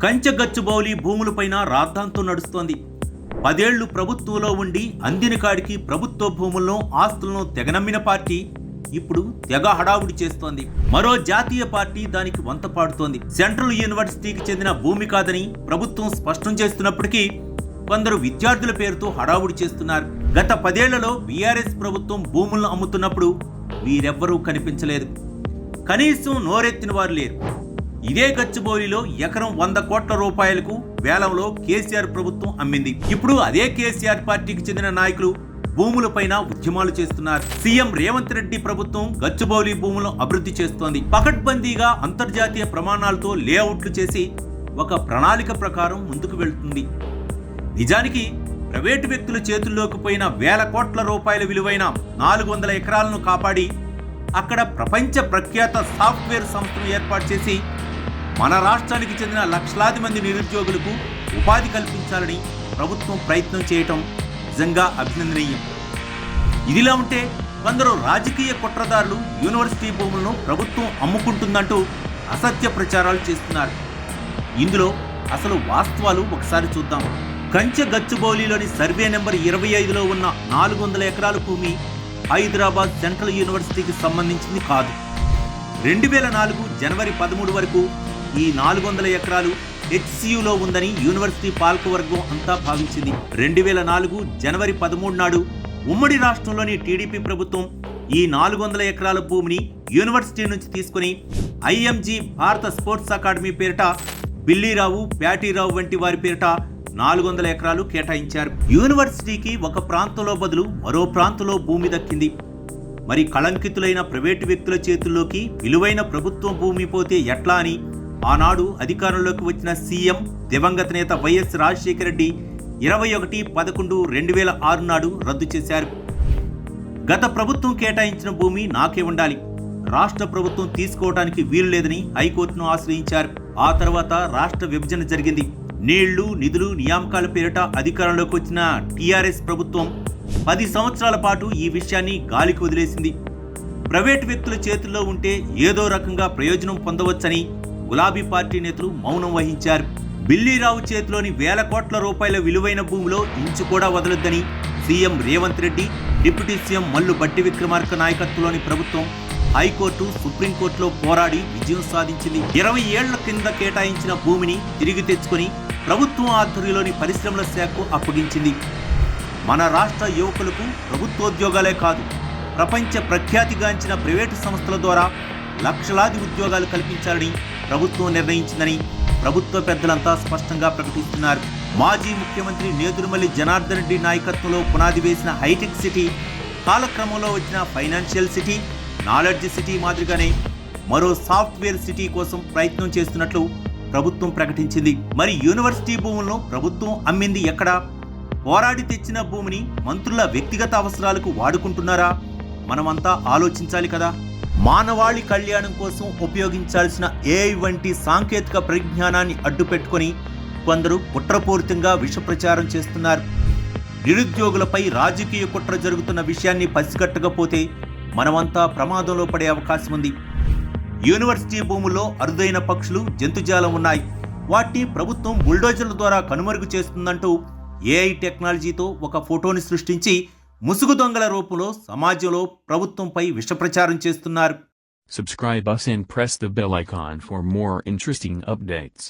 కంచగచ్చుబౌలి భూములపైన రాద్ధాంతం నడుస్తోంది. 10 ఏళ్లు ప్రభుత్వంలో ఉండి అందిన కాడికి ప్రభుత్వ భూములను ఆస్తులను తెగనమ్మిన పార్టీ ఇప్పుడు తెగ హడావుడి చేస్తోంది. మరో జాతీయ పార్టీ దానికి వంత పాడుతోంది. సెంట్రల్ యూనివర్సిటీకి చెందిన భూమి కాదని ప్రభుత్వం స్పష్టం చేస్తున్నప్పటికీ కొందరు విద్యార్థుల పేరుతో హడావుడి చేస్తున్నారు. గత 10 ఏళ్లలో బీఆర్ఎస్ ప్రభుత్వం భూములను అమ్ముతున్నప్పుడు వీరెవ్వరూ కనిపించలేదు. కనీసం నోరెత్తిన వారు లేరు. ఇదే గచ్చిబౌలిలో ఎకరం 100 కోట్ల రూపాయలకు వేలంలో కేసీఆర్ ప్రభుత్వం అమ్మింది. ఇప్పుడు అదే కేసీఆర్ పార్టీకి చెందిన నాయకులు భూములపైన ఉద్యమాలు చేస్తున్నారు. సీఎం రేవంత్ రెడ్డి ప్రభుత్వం గచ్చిబౌలి భూములను అభివృద్ధి చేస్తోంది. పకడ్బందీగా అంతర్జాతీయ ప్రమాణాలతో లేఅవుట్లు చేసి ఒక ప్రణాళిక ప్రకారం ముందుకు వెళ్తుంది. నిజానికి ప్రైవేటు వ్యక్తుల చేతుల్లోకి పోయిన వేల కోట్ల రూపాయల విలువైన 400 ఎకరాలను కాపాడి అక్కడ ప్రపంచ ప్రఖ్యాత సాఫ్ట్వేర్ సంస్థను ఏర్పాటు చేసి మన రాష్ట్రానికి చెందిన లక్షలాది మంది నిరుద్యోగులకు ఉపాధి కల్పించాలని ప్రభుత్వం ప్రయత్నం చేయటం నిజంగా అభినందనీయం. ఇదిలా ఉంటే కొందరు రాజకీయ కుట్రదారులు యూనివర్సిటీ భూములను ప్రభుత్వం అమ్ముకుంటుందంటూ అసత్య ప్రచారాలు చేస్తున్నారు. ఇందులో అసలు వాస్తవాలు ఒకసారి చూద్దాం. కంచగచ్చుబౌలిలోని సర్వే నెంబర్ 25లో ఉన్న 400 ఎకరాల భూమి హైదరాబాద్ సెంట్రల్ యూనివర్సిటీకి సంబంధించింది కాదు. 2004 జనవరి 13 వరకు ఈ 400 ఎకరాలు హెచ్సియులో ఉందని యూనివర్సిటీ పాలకవర్గం అంతా భావించింది. 2004 జనవరి 13 నాడు ఉమ్మడి రాష్ట్రంలోని టీడీపీ ప్రభుత్వం ఈ 400 ఎకరాల భూమిని యూనివర్సిటీ నుంచి తీసుకుని ఐఎంజీ భారత స్పోర్ట్స్ అకాడమీ పేరిట బిల్లీరావు, ప్యాటీరావు వంటి వారి పేరిట 400 ఎకరాలు కేటాయించారు. యూనివర్సిటీకి ఒక ప్రాంతంలో బదులు మరో ప్రాంతంలో భూమి దక్కింది. మరి కళంకితులైన ప్రైవేటు వ్యక్తుల చేతుల్లోకి విలువైన ప్రభుత్వం భూమి పోతే ఎట్లా అని ఆనాడు అధికారంలోకి వచ్చిన సీఎం దివంగత నేత వైఎస్ రాజశేఖర రెడ్డి 21/11/2006 నాడు రద్దు చేశారు. గత ప్రభుత్వం కేటాయించిన భూమి నాకే ఉండాలి, రాష్ట్ర ప్రభుత్వం తీసుకోవడానికి వీలు లేదని హైకోర్టును ఆశ్రయించారు. ఆ తర్వాత రాష్ట్ర విభజన జరిగింది. నీళ్లు, నిధులు, నియామకాల పేరిట అధికారంలోకి వచ్చిన టీఆర్ఎస్ ప్రభుత్వం 10 సంవత్సరాల పాటు ఈ విషయాన్ని గాలికి వదిలేసింది. ప్రైవేటు వ్యక్తుల చేతుల్లో ఉంటే ఏదో రకంగా ప్రయోజనం పొందవచ్చని గులాబీ పార్టీ నేతలు మౌనం వహించారు. బిల్లీరావు చేతిలోని వేల కోట్ల రూపాయల విలువైన భూమిలో ఇంచు కూడా వదలొద్దని CM Revanth Reddy, deputy CM Mallu Bhatti Vikramarka నాయకత్వంలోని ప్రభుత్వం హైకోర్టు, సుప్రీంకోర్టులో పోరాడి విజయం సాధించింది. 20 ఏళ్ల కింద కేటాయించిన భూమిని తిరిగి తెచ్చుకొని ప్రభుత్వం ఆధ్వర్యంలోని పరిశ్రమల శాఖకు అప్పగించింది. మన రాష్ట్ర యువకులకు ప్రభుత్వోద్యోగాలే కాదు, ప్రపంచ ప్రఖ్యాతిగాంచిన ప్రైవేటు సంస్థల ద్వారా లక్షలాది ఉద్యోగాలు కల్పించాలని ప్రభుత్వం నిర్ణయించిందని ప్రభుత్వ పెద్దలంతా స్పష్టంగా ప్రకటిస్తున్నారు. మాజీ ముఖ్యమంత్రి నేదురుమల్లి జనార్దన్ రెడ్డి నాయకత్వంలో పునాది వేసిన హైటెక్ సిటీ కాలక్రమంలో వచ్చిన ఫైనాన్షియల్ సిటీ, నాలెడ్జ్ సిటీ మాదిరిగానే మరో సాఫ్ట్వేర్ సిటీ కోసం ప్రయత్నం చేస్తున్నట్లు ప్రభుత్వం ప్రకటించింది. మరి యూనివర్సిటీ భూములను ప్రభుత్వం అమ్మింది ఎక్కడా? పోరాడి తెచ్చిన భూమిని మంత్రుల వ్యక్తిగత అవసరాలకు వాడుకుంటున్నారా? మనమంతా ఆలోచించాలి కదా. మానవాళి కళ్యాణం కోసం ఉపయోగించాల్సిన ఏఐ వంటి సాంకేతిక పరిజ్ఞానాన్ని అడ్డుపెట్టుకొని కొందరు కుట్రపూరితంగా విష ప్రచారం చేస్తున్నారు. నిరుద్యోగులపై రాజకీయ కుట్ర జరుగుతున్న విషయాన్ని పసిగట్టకపోతే మనమంతా ప్రమాదంలో పడే అవకాశం ఉంది. యూనివర్సిటీ భూముల్లో అరుదైన పక్షులు, జంతుజాలం ఉన్నాయి. వాటిని ప్రభుత్వం బుల్డోజర్ల ద్వారా కనుమరుగు చేస్తుందంటూ ఏఐ టెక్నాలజీతో ఒక ఫోటోని సృష్టించి ముసుగు దొంగల రూపంలో సమాజంలో ప్రభుత్వంపై విష ప్రచారం చేస్తున్నారు. Subscribe us and press the bell icon for more interesting updates.